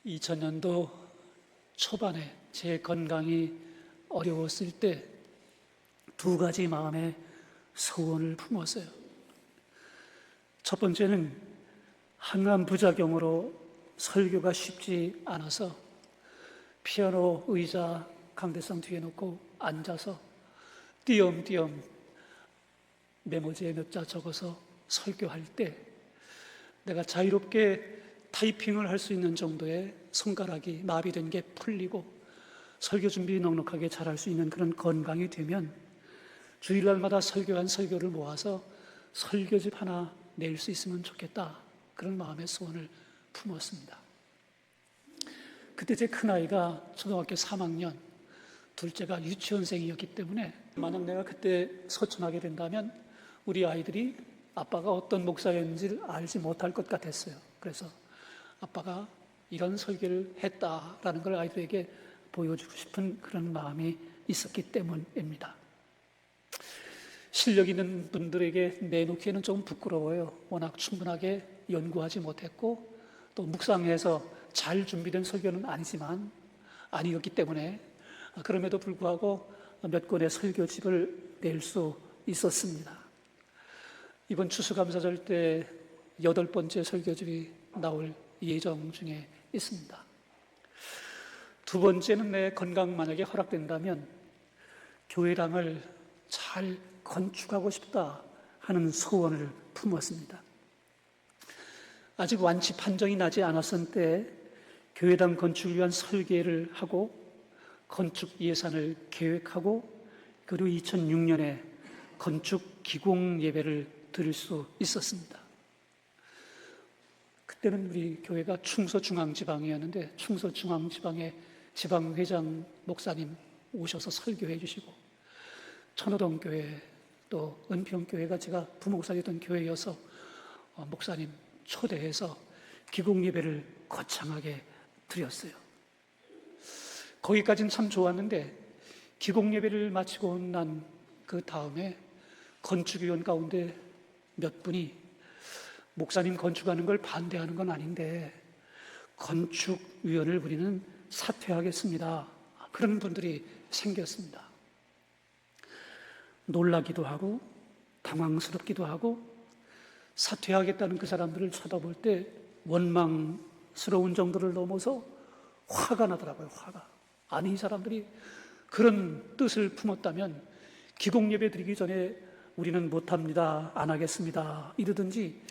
2000년도 초반에 제 건강이 어려웠을 때 두 가지 마음의 소원을 품었어요. 첫 번째는 항암 부작용으로 설교가 쉽지 않아서 피아노 의자 강대상 뒤에 놓고 앉아서 띄엄띄엄 메모지에 몇 자 적어서 설교할 때 내가 자유롭게 타이핑을 할 수 있는 정도의 손가락이 마비된 게 풀리고 설교 준비 넉넉하게 잘할 수 있는 그런 건강이 되면 주일날마다 설교한 설교를 모아서 설교집 하나 낼 수 있으면 좋겠다, 그런 마음의 소원을 품었습니다. 그때 제 큰아이가 초등학교 3학년, 둘째가 유치원생이었기 때문에 만약 내가 그때 서촌하게 된다면 우리 아이들이 아빠가 어떤 목사였는지를 알지 못할 것 같았어요. 그래서 아빠가 이런 설교를 했다라는 걸 아이들에게 보여주고 싶은 그런 마음이 있었기 때문입니다. 실력 있는 분들에게 내놓기에는 좀 부끄러워요. 워낙 충분하게 연구하지 못했고 또 묵상해서 잘 준비된 설교는 아니었기 때문에 그럼에도 불구하고 몇 권의 설교집을 낼 수 있었습니다. 이번 추수감사절 때 8번째 설교집이 나올 예정 중에 있습니다. 두 번째는 내 건강 만약에 허락된다면 교회당을 잘 건축하고 싶다 하는 소원을 품었습니다. 아직 완치 판정이 나지 않았을 때 교회당 건축을 위한 설계를 하고 건축 예산을 계획하고 그리고 2006년에 건축 기공 예배를 드릴 수 있었습니다. 그때는 우리 교회가 충서중앙지방이었는데 충서중앙지방의 지방회장 목사님 오셔서 설교해 주시고 천호동교회 또 은평교회가 제가 부목사였던 교회여서 목사님 초대해서 기공예배를 거창하게 드렸어요. 거기까지는 참 좋았는데 기공예배를 마치고 난 그 다음에 건축위원 가운데 몇 분이 목사님 건축하는 걸 반대하는 건 아닌데 건축위원을 우리는 사퇴하겠습니다, 그런 분들이 생겼습니다. 놀라기도 하고 당황스럽기도 하고 사퇴하겠다는 그 사람들을 쳐다볼 때 원망스러운 정도를 넘어서 화가 나더라고요. 화가. 아니, 이 사람들이 그런 뜻을 품었다면 기공예배 드리기 전에 우리는 못합니다, 안 하겠습니다 이러든지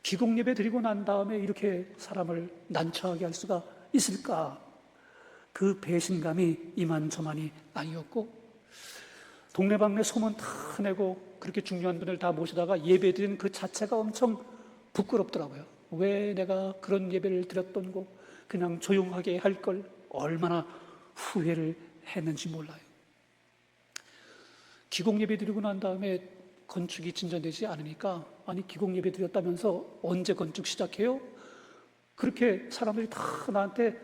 기공예배 드리고 난 다음에 이렇게 사람을 난처하게 할 수가 있을까? 그 배신감이 이만저만이 아니었고 동네방네 소문 다 내고 그렇게 중요한 분을 다 모시다가 예배 드리는 그 자체가 엄청 부끄럽더라고요. 왜 내가 그런 예배를 드렸던 거 그냥 조용하게 할 걸 얼마나 후회를 했는지 몰라요. 기공예배 드리고 난 다음에 건축이 진전되지 않으니까 아니, 기공예배 드렸다면서 언제 건축 시작해요? 그렇게 사람들이 다 나한테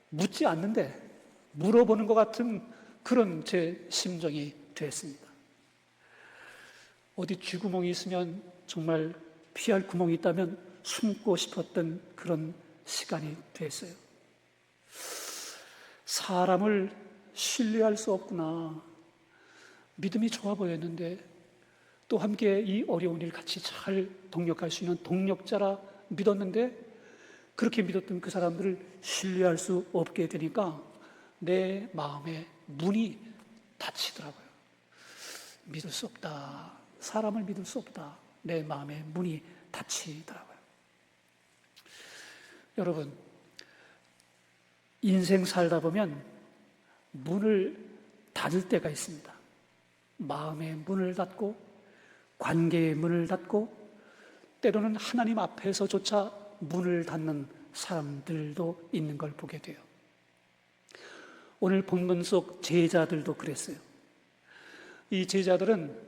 묻지 않는데 물어보는 것 같은 그런 제 심정이 됐습니다. 어디 쥐구멍이 있으면 정말 피할 구멍이 있다면 숨고 싶었던 그런 시간이 됐어요. 사람을 신뢰할 수 없구나. 믿음이 좋아 보였는데 또 함께 이 어려운 일 같이 잘 동력할 수 있는 동력자라 믿었는데 그렇게 믿었던 그 사람들을 신뢰할 수 없게 되니까 내 마음의 문이 닫히더라고요. 믿을 수 없다. 사람을 믿을 수 없다. 내 마음의 문이 닫히더라고요. 여러분, 인생 살다 보면 문을 닫을 때가 있습니다. 마음의 문을 닫고 관계의 문을 닫고 때로는 하나님 앞에서조차 문을 닫는 사람들도 있는 걸 보게 돼요. 오늘 본문 속 제자들도 그랬어요. 이 제자들은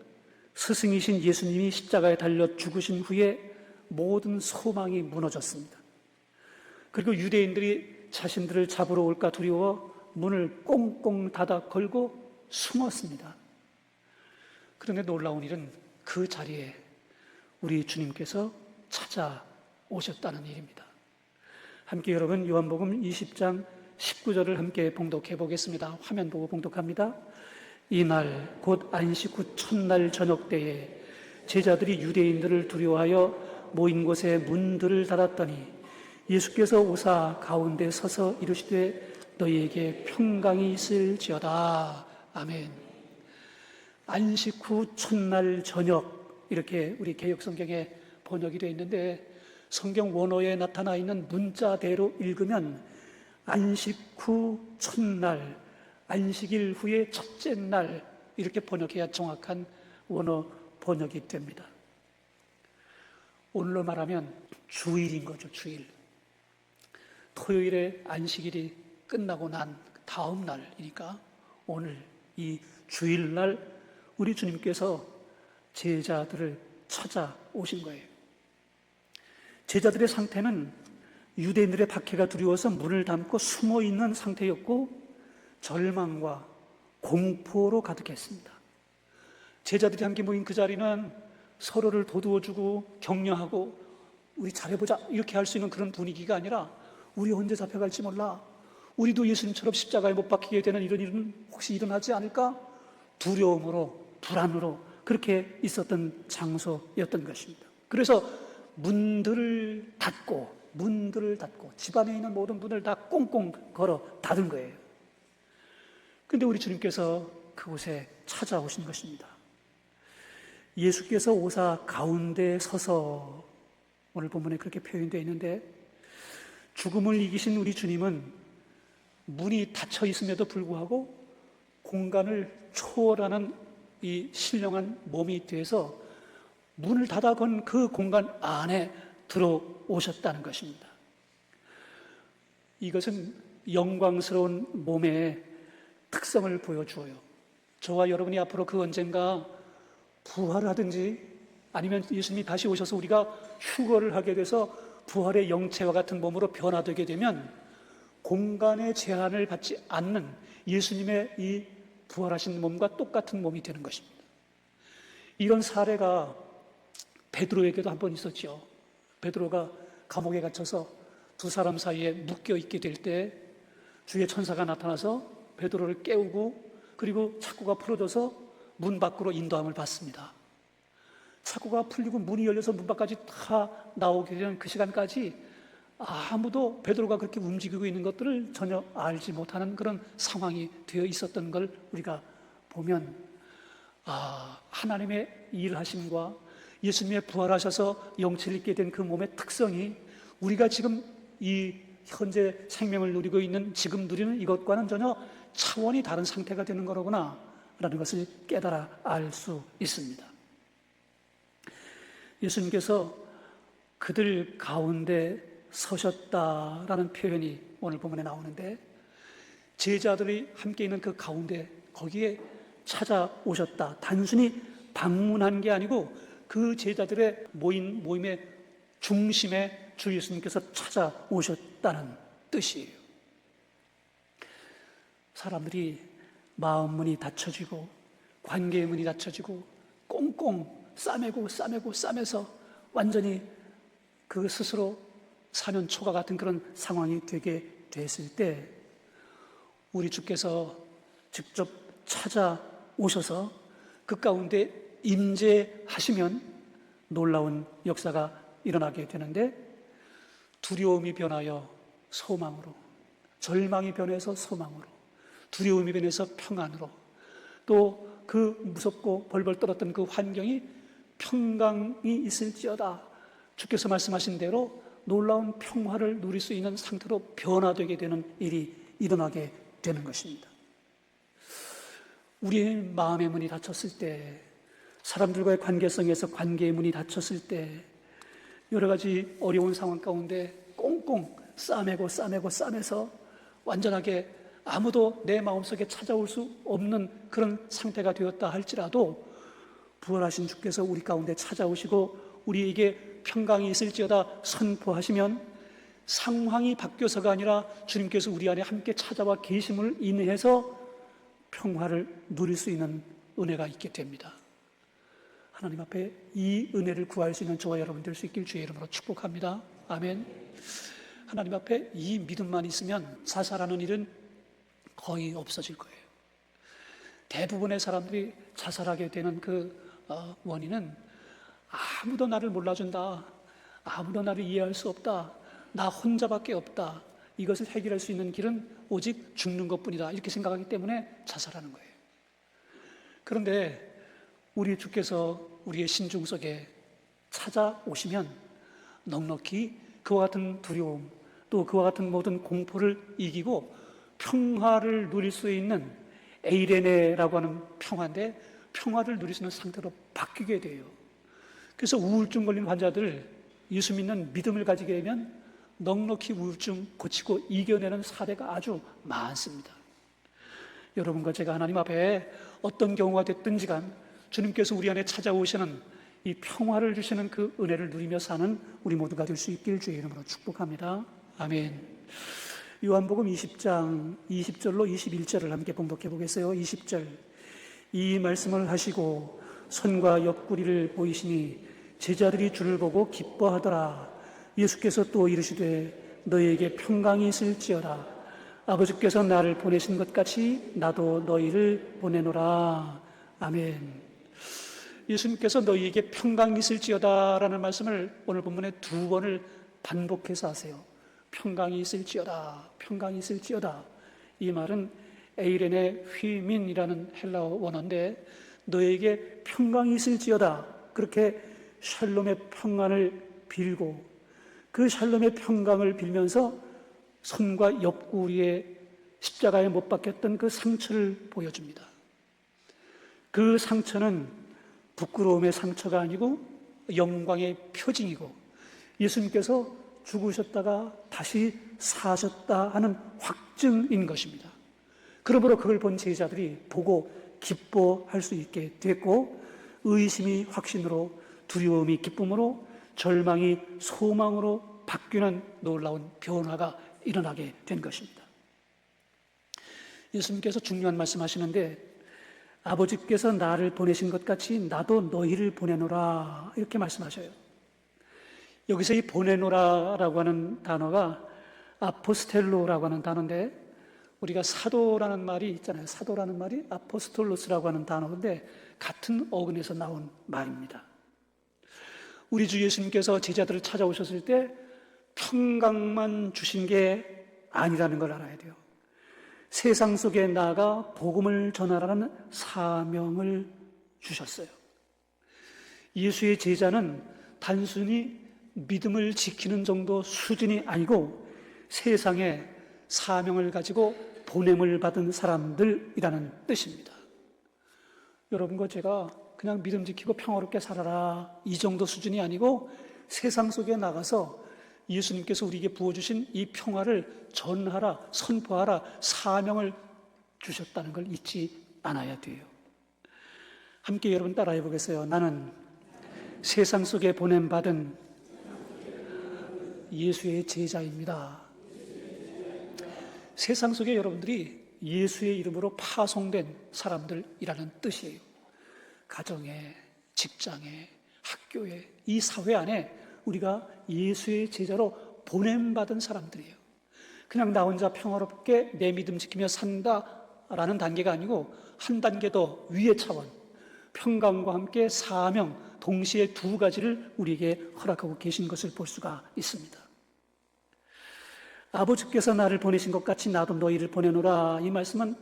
스승이신 예수님이 십자가에 달려 죽으신 후에 모든 소망이 무너졌습니다. 그리고 유대인들이 자신들을 잡으러 올까 두려워 문을 꽁꽁 닫아 걸고 숨었습니다. 그런데 놀라운 일은 그 자리에 우리 주님께서 찾아오셨다는 일입니다. 함께 여러분 요한복음 20장 19절을 함께 봉독해 보겠습니다. 화면 보고 봉독합니다. 이날 곧 안식 후 첫날 저녁 때에 제자들이 유대인들을 두려워하여 모인 곳에 문들을 닫았더니 예수께서 오사 가운데 서서 이르시되 너희에게 평강이 있을지어다. 아멘. 안식 후 첫날 저녁, 이렇게 우리 개역성경에 번역이 되어 있는데 성경 원어에 나타나 있는 문자대로 읽으면 안식 후 첫날, 안식일 후의 첫째 날, 이렇게 번역해야 정확한 원어 번역이 됩니다. 오늘로 말하면 주일인 거죠. 주일. 토요일에 안식일이 끝나고 난 다음 날이니까 오늘 이 주일날 우리 주님께서 제자들을 찾아오신 거예요. 제자들의 상태는 유대인들의 박해가 두려워서 문을 닫고 숨어 있는 상태였고 절망과 공포로 가득했습니다. 제자들이 함께 모인 그 자리는 서로를 도두어주고 격려하고 우리 잘해보자 이렇게 할 수 있는 그런 분위기가 아니라 우리 언제 잡혀갈지 몰라, 우리도 예수님처럼 십자가에 못 박히게 되는 이런 일은 혹시 일어나지 않을까? 두려움으로, 불안으로 그렇게 있었던 장소였던 것입니다. 그래서 문들을 닫고 집안에 있는 모든 문을 다 꽁꽁 걸어 닫은 거예요. 그런데 우리 주님께서 그곳에 찾아오신 것입니다. 예수께서 오사 가운데 서서, 오늘 본문에 그렇게 표현되어 있는데 죽음을 이기신 우리 주님은 문이 닫혀 있음에도 불구하고 공간을 초월하는 이 신령한 몸이 돼서 문을 닫아 건 그 공간 안에 들어오셨다는 것입니다. 이것은 영광스러운 몸의 특성을 보여주어요. 저와 여러분이 앞으로 그 언젠가 부활하든지 아니면 예수님이 다시 오셔서 우리가 휴거를 하게 돼서 부활의 영체와 같은 몸으로 변화되게 되면 공간의 제한을 받지 않는 예수님의 이 부활하신 몸과 똑같은 몸이 되는 것입니다. 이런 사례가 베드로에게도 한 번 있었죠. 베드로가 감옥에 갇혀서 두 사람 사이에 묶여 있게 될 때 주의 천사가 나타나서 베드로를 깨우고 그리고 착고가 풀어져서 문 밖으로 인도함을 받습니다. 착고가 풀리고 문이 열려서 문 밖까지 다 나오게 되는 그 시간까지 아무도 베드로가 그렇게 움직이고 있는 것들을 전혀 알지 못하는 그런 상황이 되어 있었던 걸 우리가 보면 하나님의 일하심과 예수님의 부활하셔서 영체를 입게 된 그 몸의 특성이 우리가 지금 이 현재 생명을 누리고 있는 지금 누리는 이것과는 전혀 차원이 다른 상태가 되는 거로구나 라는 것을 깨달아 알 수 있습니다. 예수님께서 그들 가운데 서셨다라는 표현이 오늘 본문에 나오는데 제자들이 함께 있는 그 가운데 거기에 찾아오셨다. 단순히 방문한 게 아니고 그 제자들의 모임의 중심에 주 예수님께서 찾아오셨다는 뜻이에요. 사람들이 마음 문이 닫혀지고 관계의 문이 닫혀지고 꽁꽁 싸매서 완전히 그 스스로 사면초가 같은 그런 상황이 되게 됐을 때 우리 주께서 직접 찾아오셔서 그 가운데 임재하시면 놀라운 역사가 일어나게 되는데 두려움이 변하여 소망으로, 절망이 변해서 소망으로, 두려움이 변해서 평안으로, 또 그 무섭고 벌벌 떨었던 그 환경이 평강이 있을지어다. 주께서 말씀하신 대로 놀라운 평화를 누릴 수 있는 상태로 변화되게 되는 일이 일어나게 되는 것입니다. 우리의 마음의 문이 닫혔을 때, 사람들과의 관계성에서 관계의 문이 닫혔을 때 여러 가지 어려운 상황 가운데 꽁꽁 싸매서 완전하게 아무도 내 마음속에 찾아올 수 없는 그런 상태가 되었다 할지라도 부활하신 주께서 우리 가운데 찾아오시고 우리에게 평강이 있을지어다 선포하시면 상황이 바뀌어서가 아니라 주님께서 우리 안에 함께 찾아와 계심을 인해서 평화를 누릴 수 있는 은혜가 있게 됩니다. 하나님 앞에 이 은혜를 구할 수 있는 저와 여러분 될 수 있길 주의 이름으로 축복합니다. 아멘. 하나님 앞에 이 믿음만 있으면 자살하는 일은 거의 없어질 거예요. 대부분의 사람들이 자살하게 되는 그 원인은 아무도 나를 몰라준다, 아무도 나를 이해할 수 없다, 나 혼자밖에 없다, 이것을 해결할 수 있는 길은 오직 죽는 것뿐이다, 이렇게 생각하기 때문에 자살하는 거예요. 그런데 우리 주께서 우리의 심중 속에 찾아오시면 넉넉히 그와 같은 두려움, 또 그와 같은 모든 공포를 이기고 평화를 누릴 수 있는 에이레네라고 하는 평화인데, 평화를 누릴 수 있는 상태로 바뀌게 돼요. 그래서 우울증 걸린 환자들, 예수 믿는 믿음을 가지게 되면 넉넉히 우울증 고치고 이겨내는 사례가 아주 많습니다. 여러분과 제가 하나님 앞에 어떤 경우가 됐든지 간 주님께서 우리 안에 찾아오시는 이 평화를 주시는 그 은혜를 누리며 사는 우리 모두가 될 수 있길 주의 이름으로 축복합니다. 아멘. 요한복음 20장 20절로 21절을 함께 봉독해 보겠어요. 20절. 이 말씀을 하시고 손과 옆구리를 보이시니 제자들이 주를 보고 기뻐하더라. 예수께서 또 이르시되 너희에게 평강이 있을지어다. 아버지께서 나를 보내신 것 같이 나도 너희를 보내노라. 아멘. 예수님께서 너희에게 평강이 있을지어다 라는 말씀을 오늘 본문에 2번을 반복해서 하세요. 평강이 있을지어다, 평강이 있을지어다. 이 말은 에이레네 휘민이라는 헬라어 원어인데, 너에게 평강이 있을지어다, 그렇게 샬롬의 평안을 빌고 그 샬롬의 평강을 빌면서 손과 옆구리에 십자가에 못 박혔던 그 상처를 보여줍니다. 그 상처는 부끄러움의 상처가 아니고 영광의 표징이고, 예수님께서 죽으셨다가 다시 사셨다 하는 확증인 것입니다. 그러므로 그걸 본 제자들이 보고 기뻐할 수 있게 됐고, 의심이 확신으로, 두려움이 기쁨으로, 절망이 소망으로 바뀌는 놀라운 변화가 일어나게 된 것입니다. 예수님께서 중요한 말씀하시는데, 아버지께서 나를 보내신 것 같이 나도 너희를 보내노라, 이렇게 말씀하셔요. 여기서 이 보내노라라고 하는 단어가 아포스텔로라고 하는 단어인데, 우리가 사도라는 말이 있잖아요. 사도라는 말이 아포스톨로스라고 하는 단어인데 같은 어근에서 나온 말입니다. 우리 주 예수님께서 제자들을 찾아오셨을 때 평강만 주신 게 아니라는 걸 알아야 돼요. 세상 속에 나아가 복음을 전하라는 사명을 주셨어요. 예수의 제자는 단순히 믿음을 지키는 정도 수준이 아니고 세상에 사명을 가지고 보냄을 받은 사람들이라는 뜻입니다. 여러분과 제가 그냥 믿음 지키고 평화롭게 살아라, 이 정도 수준이 아니고 세상 속에 나가서 예수님께서 우리에게 부어주신 이 평화를 전하라, 선포하라, 사명을 주셨다는 걸 잊지 않아야 돼요. 함께 여러분 따라해 보겠어요. 나는 세상 속에 보냄받은 예수의 제자입니다. 세상 속에 여러분들이 예수의 이름으로 파송된 사람들이라는 뜻이에요. 가정에, 직장에, 학교에, 이 사회 안에 우리가 예수의 제자로 보냄받은 사람들이에요. 그냥 나 혼자 평화롭게 내 믿음 지키며 산다라는 단계가 아니고 한 단계 더 위의 차원, 평강과 함께 사명, 동시에 2가지를 우리에게 허락하고 계신 것을 볼 수가 있습니다. 아버지께서 나를 보내신 것 같이 나도 너희를 보내노라, 이 말씀은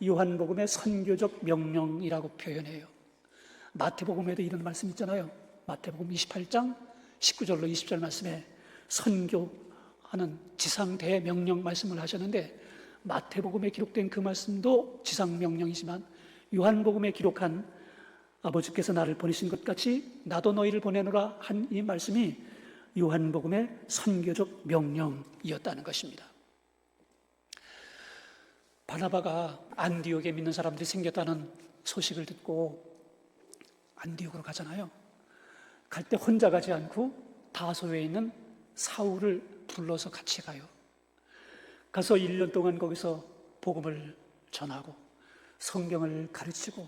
요한복음의 선교적 명령이라고 표현해요. 마태복음에도 이런 말씀 있잖아요. 마태복음 28장 19절로 20절 말씀에 선교하는 지상대명령 말씀을 하셨는데, 마태복음에 기록된 그 말씀도 지상명령이지만 요한복음에 기록한 아버지께서 나를 보내신 것 같이 나도 너희를 보내노라 한 이 말씀이 요한복음의 선교적 명령이었다는 것입니다. 바나바가 안디옥에 믿는 사람들이 생겼다는 소식을 듣고 안디옥으로 가잖아요. 갈 때 혼자 가지 않고 다소에 있는 사울을 불러서 같이 가요. 가서 1년 동안 거기서 복음을 전하고 성경을 가르치고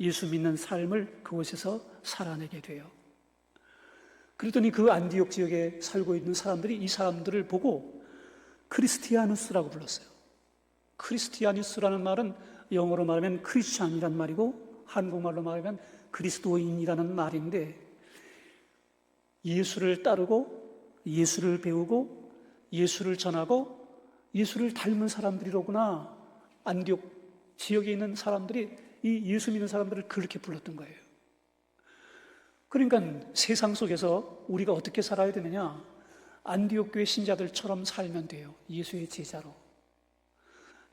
예수 믿는 삶을 그곳에서 살아내게 돼요. 그랬더니 그 안디옥 지역에 살고 있는 사람들이 이 사람들을 보고 크리스티아누스라고 불렀어요. 크리스티아누스라는 말은 영어로 말하면 크리스찬이란 말이고 한국말로 말하면 그리스도인이라는 말인데, 예수를 따르고 예수를 배우고 예수를 전하고 예수를 닮은 사람들이로구나. 안디옥 지역에 있는 사람들이 이 예수 믿는 사람들을 그렇게 불렀던 거예요. 그러니까 세상 속에서 우리가 어떻게 살아야 되느냐? 안디옥 교회 신자들처럼 살면 돼요. 예수의 제자로,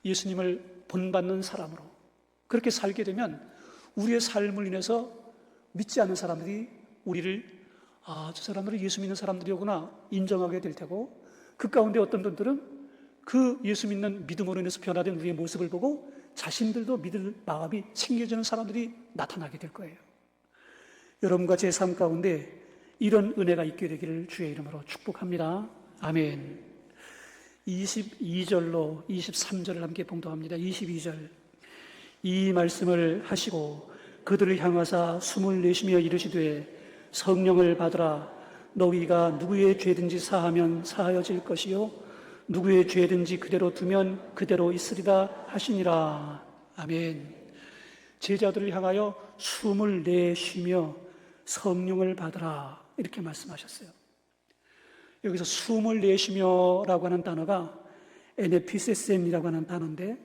예수님을 본받는 사람으로 그렇게 살게 되면 우리의 삶을 인해서 믿지 않는 사람들이 우리를 저 사람들은 예수 믿는 사람들이구나 인정하게 될 테고, 그 가운데 어떤 분들은 그 예수 믿는 믿음으로 인해서 변화된 우리의 모습을 보고 자신들도 믿을 마음이 생겨지는 사람들이 나타나게 될 거예요. 여러분과 제 삶 가운데 이런 은혜가 있게 되기를 주의 이름으로 축복합니다. 아멘. 22절로 23절을 함께 봉독합니다. 22절. 이 말씀을 하시고 그들을 향하사 숨을 내쉬며 이르시되 성령을 받으라. 너희가 누구의 죄든지 사하면 사하여질 것이요 누구의 죄든지 그대로 두면 그대로 있으리라 하시니라. 아멘. 제자들을 향하여 숨을 내쉬며 성령을 받으라 이렇게 말씀하셨어요. 여기서 숨을 내쉬며라고 하는 단어가 에네피세센이라고 하는 단어인데,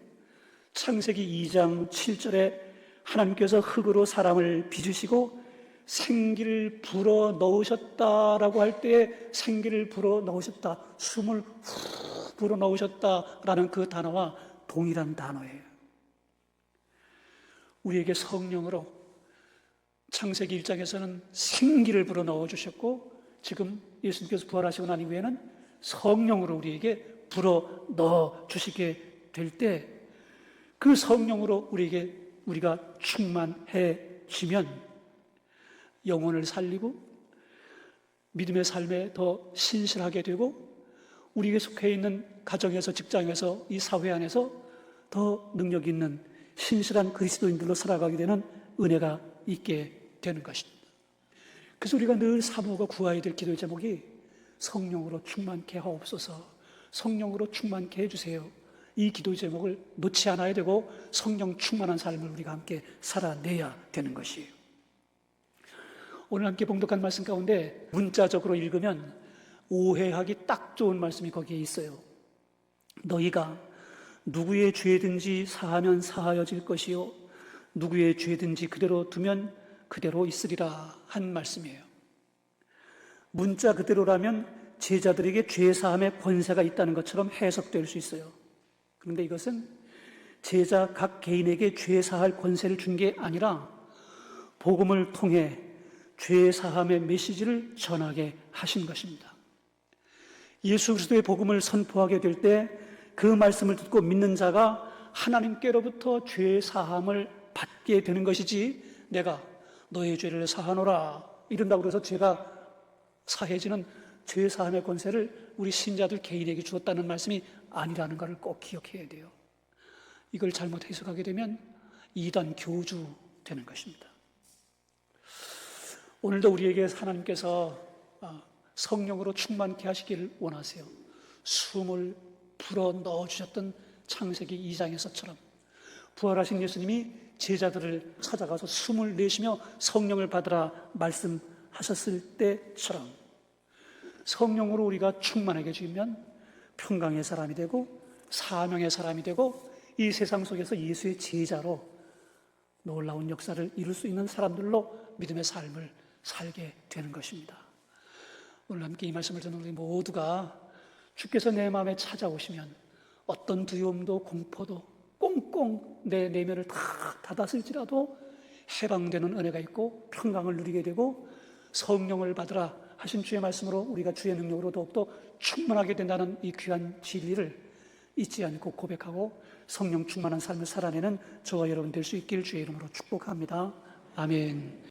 창세기 2장 7절에 하나님께서 흙으로 사람을 빚으시고 생기를 불어 넣으셨다라고 할 때에 생기를 불어 넣으셨다, 숨을 후 불어 넣으셨다라는 그 단어와 동일한 단어예요. 우리에게 성령으로 창세기 1장에서는 생기를 불어 넣어주셨고, 지금 예수님께서 부활하시고 난 이후에는 성령으로 우리에게 불어 넣어주시게 될 때, 그 성령으로 우리가 충만해지면 영혼을 살리고 믿음의 삶에 더 신실하게 되고, 우리에게 속해 있는 가정에서, 직장에서, 이 사회 안에서 더 능력 있는 신실한 그리스도인들로 살아가게 되는 은혜가 있게 되는 것입니다. 그래서 우리가 늘 사모하고 구해야 될 기도의 제목이 성령으로 충만케 하옵소서, 성령으로 충만케 해주세요. 이 기도의 제목을 놓지 않아야 되고 성령 충만한 삶을 우리가 함께 살아내야 되는 것이에요. 오늘 함께 봉독한 말씀 가운데 문자적으로 읽으면 오해하기 딱 좋은 말씀이 거기에 있어요. 너희가 누구의 죄든지 사하면 사하여질 것이요 누구의 죄든지 그대로 두면 그대로 있으리라 한 말씀이에요. 문자 그대로라면 제자들에게 죄 사함의 권세가 있다는 것처럼 해석될 수 있어요. 그런데 이것은 제자 각 개인에게 죄 사할 권세를 준 게 아니라 복음을 통해 죄 사함의 메시지를 전하게 하신 것입니다. 예수 그리스도의 복음을 선포하게 될 때 그 말씀을 듣고 믿는 자가 하나님께로부터 죄 사함을 받게 되는 것이지, 내가 너의 죄를 사하노라 이른다고 해서 죄가 사해지는 죄 사함의 권세를 우리 신자들 개인에게 주었다는 말씀이 아니라는 것을 꼭 기억해야 돼요. 이걸 잘못 해석하게 되면 이단 교주 되는 것입니다. 오늘도 우리에게 하나님께서 성령으로 충만케 하시기를 원하세요. 숨을 불어 넣어주셨던 창세기 2장에서처럼 부활하신 예수님이 제자들을 찾아가서 숨을 내쉬며 성령을 받으라 말씀하셨을 때처럼 성령으로 우리가 충만하게 되면 평강의 사람이 되고 사명의 사람이 되고 이 세상 속에서 예수의 제자로 놀라운 역사를 이룰 수 있는 사람들로 믿음의 삶을 살게 되는 것입니다. 오늘 함께 이 말씀을 듣는 우리 모두가 주께서 내 마음에 찾아오시면 어떤 두려움도 공포도 꽁꽁 내 내면을 다 닫았을지라도 해방되는 은혜가 있고 평강을 누리게 되고 성령을 받으라 하신 주의 말씀으로 우리가 주의 능력으로 더욱더 충만하게 된다는 이 귀한 진리를 잊지 않고 고백하고 성령 충만한 삶을 살아내는 저와 여러분 될 수 있기를 주의 이름으로 축복합니다. 아멘.